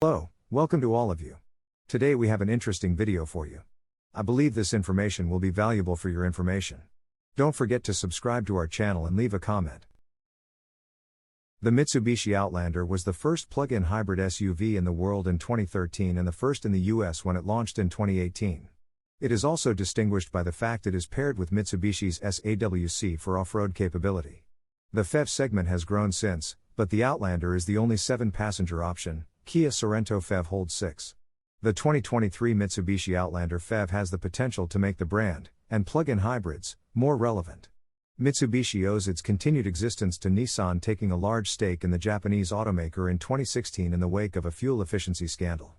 Hello, welcome to all of you. Today we have an interesting video for you. I believe this information will be valuable for your information. Don't forget to subscribe to our channel and leave a comment. The Mitsubishi Outlander was the first plug-in hybrid SUV in the world in 2013 and the first in the US when it launched in 2018. It is also distinguished by the fact it is paired with Mitsubishi's S-AWC for off-road capability. The PHEV segment has grown since, but the Outlander is the only 7-passenger option. Kia Sorento PHEV holds 6. The 2023 Mitsubishi Outlander PHEV has the potential to make the brand, and plug-in hybrids, more relevant. Mitsubishi owes its continued existence to Nissan taking a large stake in the Japanese automaker in 2016 in the wake of a fuel efficiency scandal.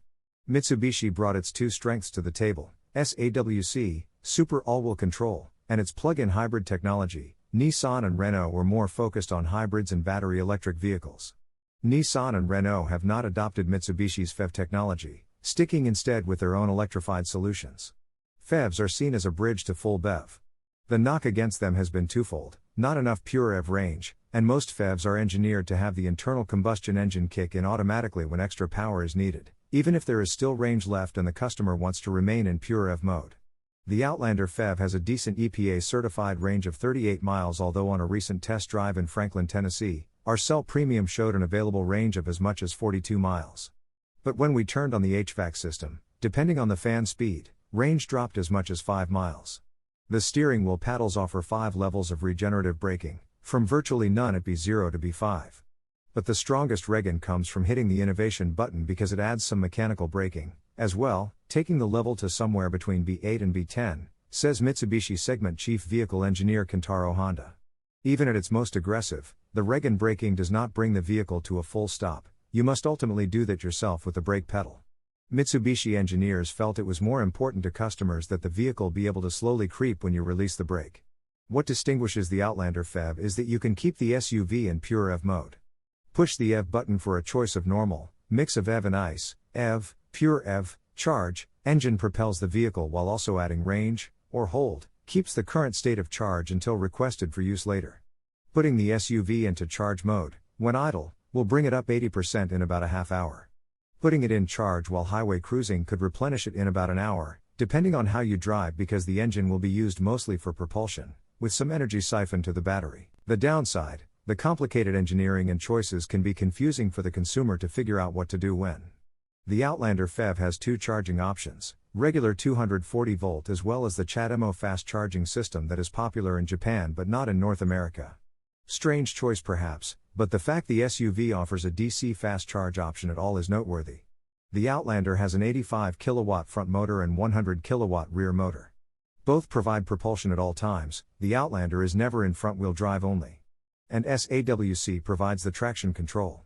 Mitsubishi brought its two strengths to the table, S-AWC, super all-wheel control, and its plug-in hybrid technology. Nissan and Renault were more focused on hybrids and battery electric vehicles. Nissan and Renault have not adopted Mitsubishi's PHEV technology, sticking instead with their own electrified solutions. PHEVs are seen as a bridge to full BEV. The knock against them has been twofold: not enough pure EV range, and most PHEVs are engineered to have the internal combustion engine kick in automatically when extra power is needed, even if there is still range left and the customer wants to remain in pure EV mode. The Outlander PHEV has a decent EPA-certified range of 38 miles, although on a recent test drive in Franklin, Tennessee, our Cell Premium showed an available range of as much as 42 miles. But when we turned on the HVAC system, depending on the fan speed, range dropped as much as 5 miles. The steering wheel paddles offer 5 levels of regenerative braking, from virtually none at B0 to B5. But the strongest regen comes from hitting the innovation button because it adds some mechanical braking, as well, taking the level to somewhere between B8 and B10, says Mitsubishi segment chief vehicle engineer Kentaro Honda. Even at its most aggressive, the regen braking does not bring the vehicle to a full stop. You must ultimately do that yourself with the brake pedal. Mitsubishi engineers felt it was more important to customers that the vehicle be able to slowly creep when you release the brake. What distinguishes the Outlander PHEV is that you can keep the SUV in pure EV mode. Push the EV button for a choice of normal, mix of EV and ICE, EV, pure EV, charge. Engine propels the vehicle while also adding range, or hold, keeps the current state of charge until requested for use later. Putting the SUV into charge mode, when idle, will bring it up 80% in about a half hour. Putting it in charge while highway cruising could replenish it in about an hour, depending on how you drive, because the engine will be used mostly for propulsion, with some energy siphoned to the battery. The downside: the complicated engineering and choices can be confusing for the consumer to figure out what to do when. The Outlander PHEV has 2 charging options, regular 240-volt as well as the CHAdeMO fast charging system that is popular in Japan but not in North America. Strange choice perhaps, but the fact the SUV offers a DC fast charge option at all is noteworthy. The Outlander has an 85 kilowatt front motor and 100 kilowatt rear motor. Both provide propulsion at all times. The Outlander is never in front-wheel drive only. And S-AWC provides the traction control.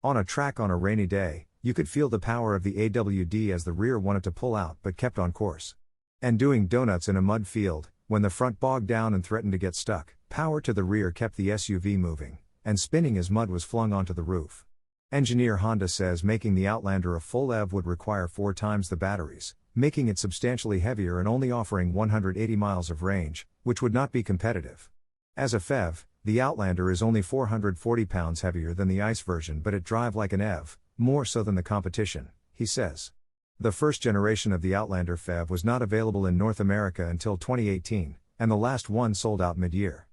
On a track on a rainy day, you could feel the power of the AWD as the rear wanted to pull out but kept on course. And doing donuts in a mud field, when the front bogged down and threatened to get stuck, power to the rear kept the SUV moving, and spinning as mud was flung onto the roof. Engineer Honda says making the Outlander a full EV would require 4 times the batteries, making it substantially heavier and only offering 180 miles of range, which would not be competitive. As a PHEV, the Outlander is only 440 pounds heavier than the ICE version, but it drives like an EV, more so than the competition, he says. The first generation of the Outlander PHEV was not available in North America until 2018, and the last one sold out mid-year.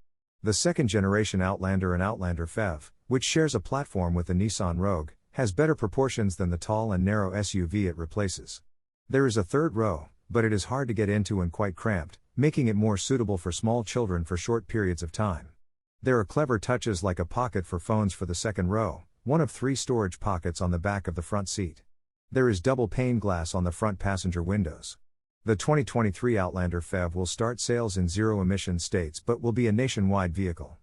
The second generation Outlander and Outlander PHEV, which shares a platform with the Nissan Rogue, has better proportions than the tall and narrow SUV it replaces. There is a third row, but it is hard to get into and quite cramped, making it more suitable for small children for short periods of time. There are clever touches like a pocket for phones for the second row, one of 3 storage pockets on the back of the front seat. There is double pane glass on the front passenger windows. The 2023 Outlander PHEV will start sales in zero-emission states but will be a nationwide vehicle.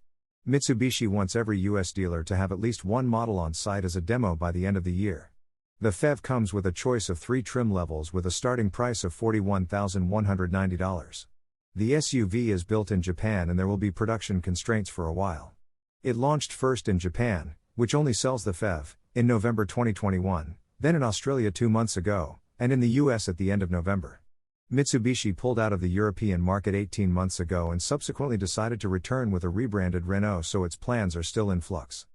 Mitsubishi wants every US dealer to have at least one model on site as a demo by the end of the year. The PHEV comes with a choice of 3 trim levels with a starting price of $41,190. The SUV is built in Japan and there will be production constraints for a while. It launched first in Japan, which only sells the PHEV, in November 2021, then in Australia 2 months ago, and in the US at the end of November. Mitsubishi pulled out of the European market 18 months ago and subsequently decided to return with a rebranded Renault, so its plans are still in flux.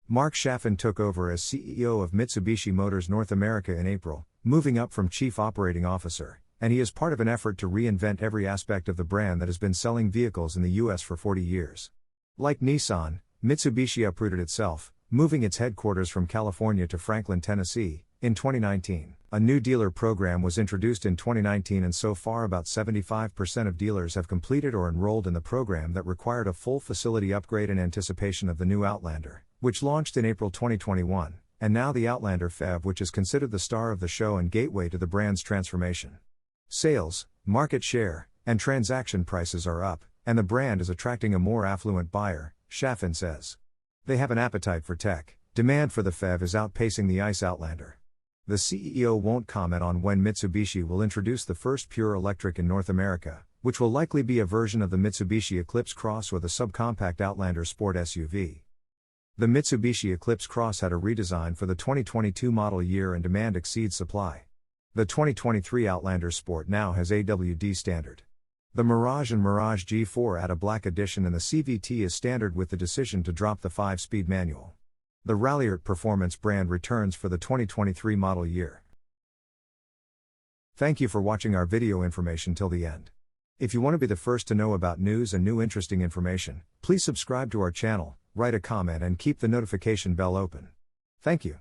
Mark Chaffin took over as CEO of Mitsubishi Motors North America in April, moving up from Chief Operating Officer, and he is part of an effort to reinvent every aspect of the brand that has been selling vehicles in the US for 40 years. Like Nissan, Mitsubishi uprooted itself, moving its headquarters from California to Franklin, Tennessee, in 2019. A new dealer program was introduced in 2019, and so far about 75% of dealers have completed or enrolled in the program that required a full facility upgrade in anticipation of the new Outlander, which launched in April 2021, and now the Outlander PHEV, which is considered the star of the show and gateway to the brand's transformation. Sales, market share, and transaction prices are up, and the brand is attracting a more affluent buyer, Chaffin says. They have an appetite for tech. Demand for the PHEV is outpacing the ICE Outlander. The CEO won't comment on when Mitsubishi will introduce the first pure electric in North America, which will likely be a version of the Mitsubishi Eclipse Cross or the subcompact Outlander Sport SUV. The Mitsubishi Eclipse Cross had a redesign for the 2022 model year and demand exceeds supply. The 2023 Outlander Sport now has AWD standard. The Mirage and Mirage G4 add a black edition, and the CVT is standard with the decision to drop the 5-speed manual. The Ralliart Performance brand returns for the 2023 model year. Thank you for watching our video information till the end. If you want to be the first to know about news and new interesting information, please subscribe to our channel, write a comment and keep the notification bell open. Thank you.